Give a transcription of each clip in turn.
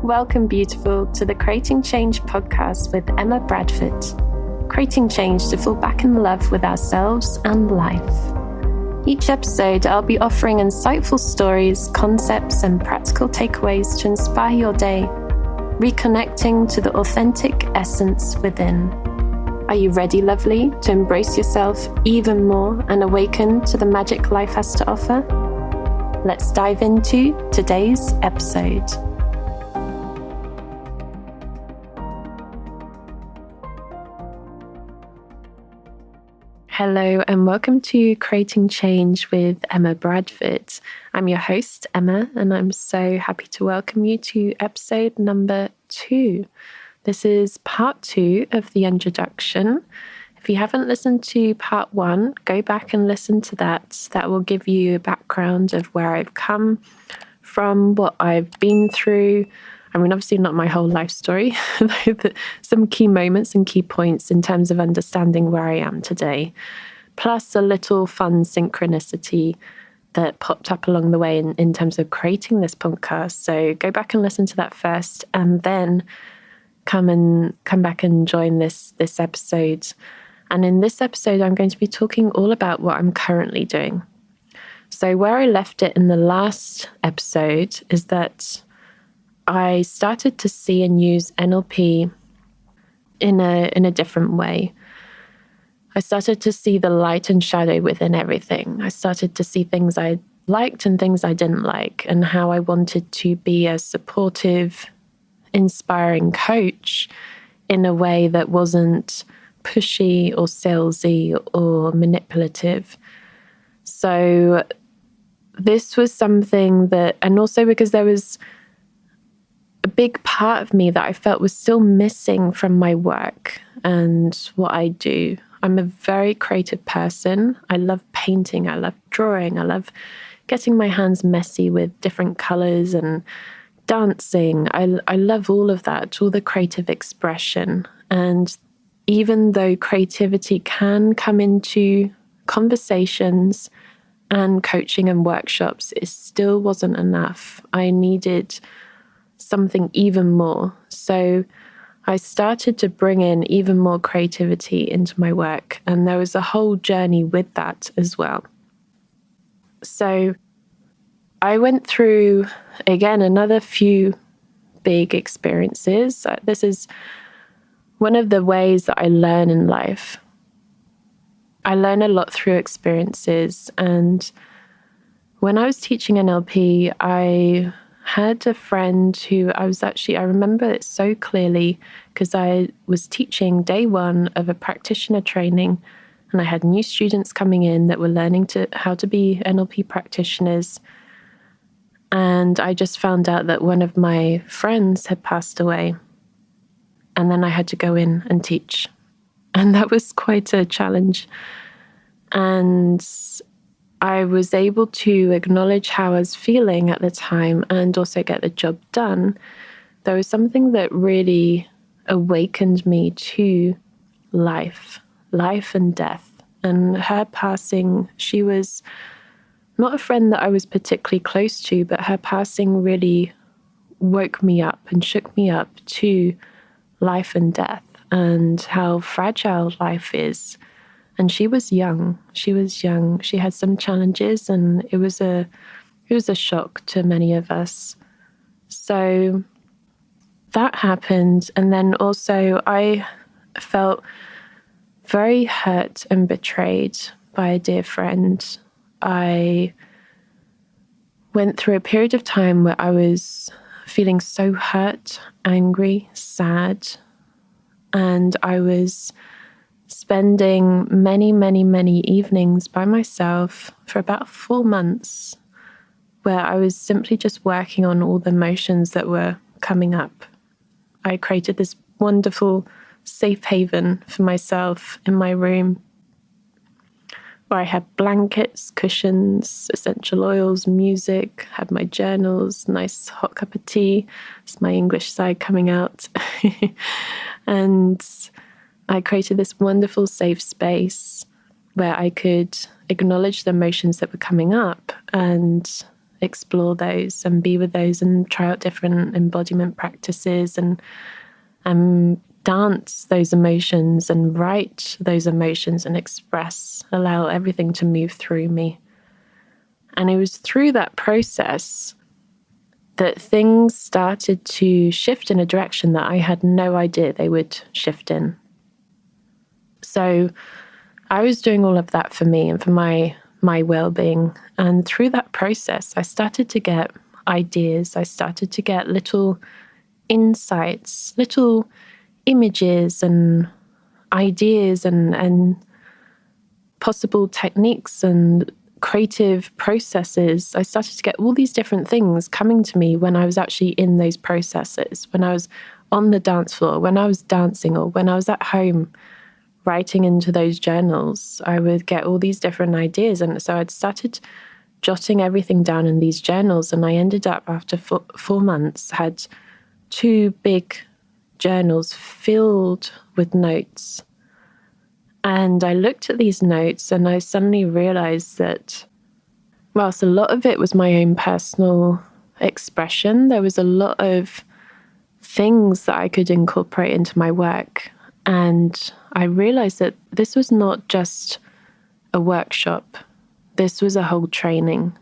Welcome, beautiful, to the Creating Change podcast with Emma Bradford. Creating change to fall back in love with ourselves and life. Each episode, I'll be offering insightful stories, concepts, and practical takeaways to inspire your day, reconnecting to the authentic essence within. Are you ready, lovely, to embrace yourself even more and awaken to the magic life has to offer? Let's dive into today's episode. Hello and welcome to Creating Change with Emma Bradford. I'm your host, Emma, and I'm so happy to welcome you to episode number 2. This is part 2 of the introduction. If you haven't listened to part 1, go back and listen to that. That will give you a background of where I've come from, what I've been through. I mean, obviously not my whole life story, but some key moments and key points in terms of understanding where I am today, plus a little fun synchronicity that popped up along the way in terms of creating this podcast. So go back and listen to that first, and then come back and join this episode. And in this episode, I'm going to be talking all about what I'm currently doing. So where I left it in the last episode is that I started to see and use NLP in a different way. I started to see the light and shadow within everything. I started to see things I liked and things I didn't like, and how I wanted to be a supportive, inspiring coach in a way that wasn't pushy or salesy or manipulative. So this was something that, and also because there was a big part of me that I felt was still missing from my work and what I do. I'm a very creative person. I love painting. I love drawing. I love getting my hands messy with different colors and dancing. I love all of that, all the creative expression. And even though creativity can come into conversations and coaching and workshops, it still wasn't enough. I needed something even more. So I started to bring in even more creativity into my work, and there was a whole journey with that as well. So I went through, again, another few big experiences. This is one of the ways that I learn in life. I learn a lot through experiences, and when I was teaching NLP, I had a friend who I remember it so clearly because I was teaching day 1 of a practitioner training, and I had new students coming in that were learning how to be NLP practitioners. And I just found out that one of my friends had passed away, and then I had to go in and teach. And that was quite a challenge. And I was able to acknowledge how I was feeling at the time and also get the job done. There was something that really awakened me to life and death. And her passing, she was not a friend that I was particularly close to, but her passing really woke me up and shook me up to life and death and how fragile life is. And she was young. She had some challenges, and it was a shock to many of us. So that happened. And then also I felt very hurt and betrayed by a dear friend. I went through a period of time where I was feeling so hurt, angry, sad, and I was spending many, many, many evenings by myself for about 4 months, where I was simply just working on all the emotions that were coming up. I created this wonderful safe haven for myself in my room, where I had blankets, cushions, essential oils, music, had my journals, nice hot cup of tea. It's my English side coming out. And I created this wonderful safe space where I could acknowledge the emotions that were coming up and explore those and be with those and try out different embodiment practices and dance those emotions and write those emotions and express, allow everything to move through me. And it was through that process that things started to shift in a direction that I had no idea they would shift in. So I was doing all of that for me and for my well-being. And through that process, I started to get ideas. I started to get little insights, little images and ideas and possible techniques and creative processes. I started to get all these different things coming to me when I was actually in those processes, when I was on the dance floor, when I was dancing, or when I was at home writing into those journals. I would get all these different ideas. And so I'd started jotting everything down in these journals. And I ended up, after 4 months, had 2 big journals filled with notes. And I looked at these notes and I suddenly realized that whilst a lot of it was my own personal expression, there was a lot of things that I could incorporate into my work. And I realized that this was not just a workshop. This was a whole training.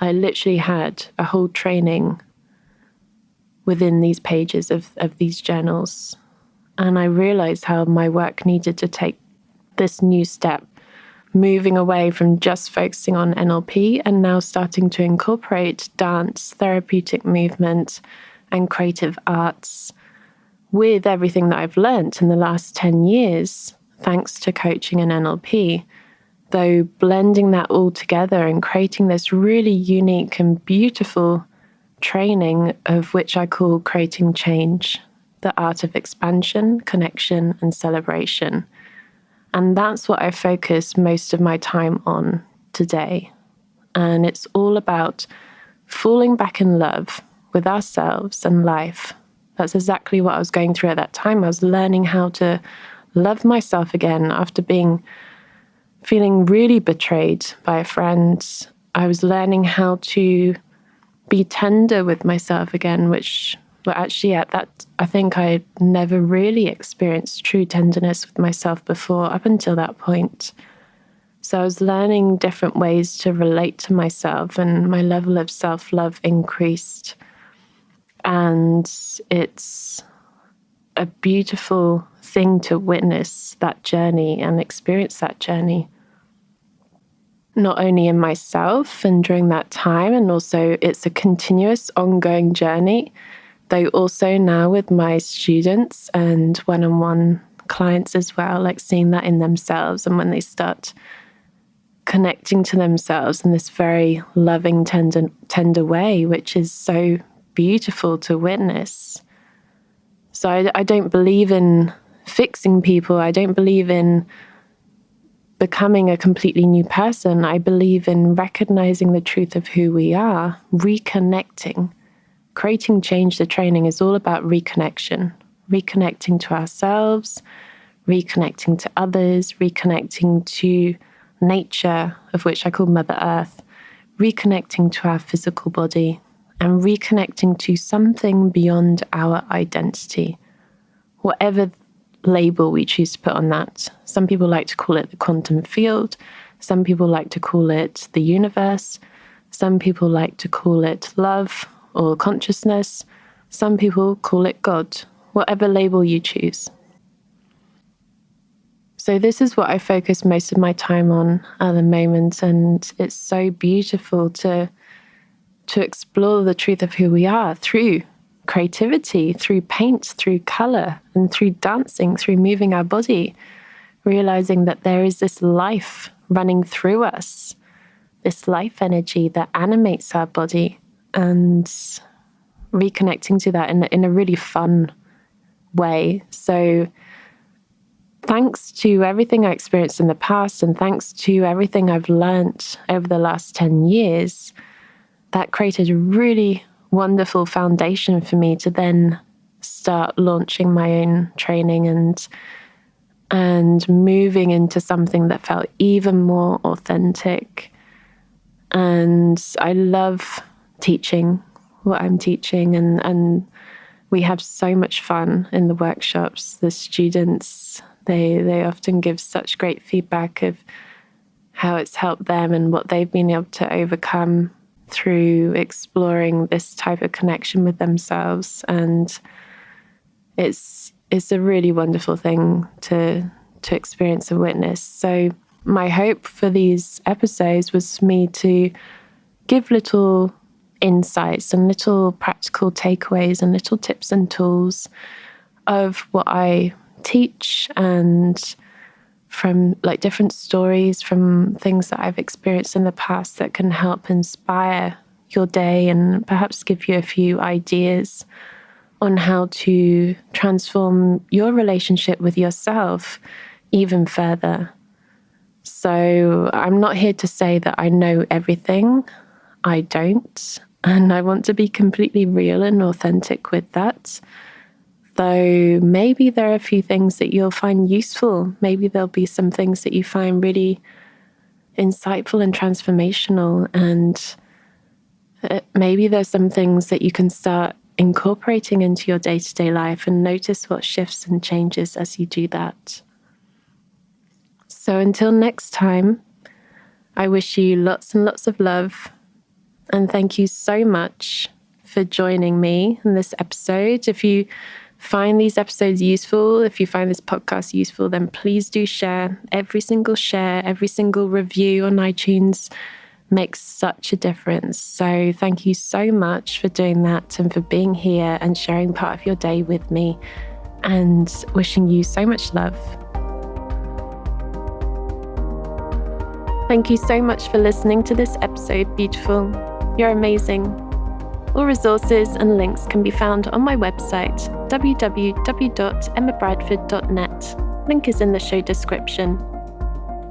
I literally had a whole training within these pages of these journals. And I realized how my work needed to take this new step, moving away from just focusing on NLP and now starting to incorporate dance, therapeutic movement, and creative arts with everything that I've learned in the last 10 years, thanks to coaching and NLP, though blending that all together and creating this really unique and beautiful training of which I call Creating Change, the art of expansion, connection, and celebration. And that's what I focus most of my time on today. And it's all about falling back in love with ourselves and life. That's exactly what I was going through at that time. I was learning how to love myself again after feeling really betrayed by a friend. I was learning how to be tender with myself again, which actually at that, I think I had never really experienced true tenderness with myself before up until that point. So I was learning different ways to relate to myself, and my level of self-love increased. And it's a beautiful thing to witness that journey and experience that journey, not only in myself and during that time, and also it's a continuous ongoing journey, though also now with my students and one-on-one clients as well, like seeing that in themselves and when they start connecting to themselves in this very loving, tender way, which is so beautiful to witness. So I don't believe in fixing people. I don't believe in becoming a completely new person. I believe in recognizing the truth of who we are, reconnecting. Creating Change, the training, is all about reconnection, reconnecting to ourselves, reconnecting to others, reconnecting to nature, of which I call Mother Earth, reconnecting to our physical body, and reconnecting to something beyond our identity, whatever label we choose to put on that. Some people like to call it the quantum field. Some people like to call it the universe. Some people like to call it love or consciousness. Some people call it God, whatever label you choose. So this is what I focus most of my time on at the moment, and it's so beautiful to explore the truth of who we are through creativity, through paint, through color, and through dancing, through moving our body, realizing that there is this life running through us, this life energy that animates our body, and reconnecting to that in a really fun way. So thanks to everything I experienced in the past, and thanks to everything I've learned over the last 10 years, that created a really wonderful foundation for me to then start launching my own training and moving into something that felt even more authentic And I love teaching what I'm teaching, and we have so much fun in the workshops. The students, they often give such great feedback of how it's helped them and what they've been able to overcome through exploring this type of connection with themselves. And it's a really wonderful thing to experience and witness. So my hope for these episodes was me to give little insights and little practical takeaways and little tips and tools of what I teach, and from like different stories from things that I've experienced in the past that can help inspire your day and perhaps give you a few ideas on how to transform your relationship with yourself even further. So I'm not here to say that I know everything. I don't. And I want to be completely real and authentic with that. Though maybe there are a few things that you'll find useful. Maybe there'll be some things that you find really insightful and transformational. And maybe there's some things that you can start incorporating into your day-to-day life and notice what shifts and changes as you do that. So until next time, I wish you lots and lots of love. And thank you so much for joining me in this episode. If you find these episodes useful, if you find this podcast useful, then please do share. Every single review on iTunes makes such a difference. So thank you so much for doing that and for being here and sharing part of your day with me, and wishing you so much love. Thank you so much for listening to this episode, beautiful. You're amazing. All resources and links can be found on my website, www.emmabradford.net. Link is in the show description.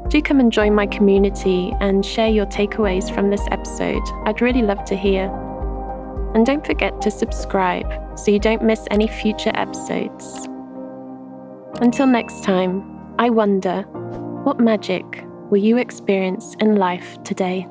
Do come and join my community and share your takeaways from this episode. I'd really love to hear. And don't forget to subscribe so you don't miss any future episodes. Until next time, I wonder, what magic will you experience in life today?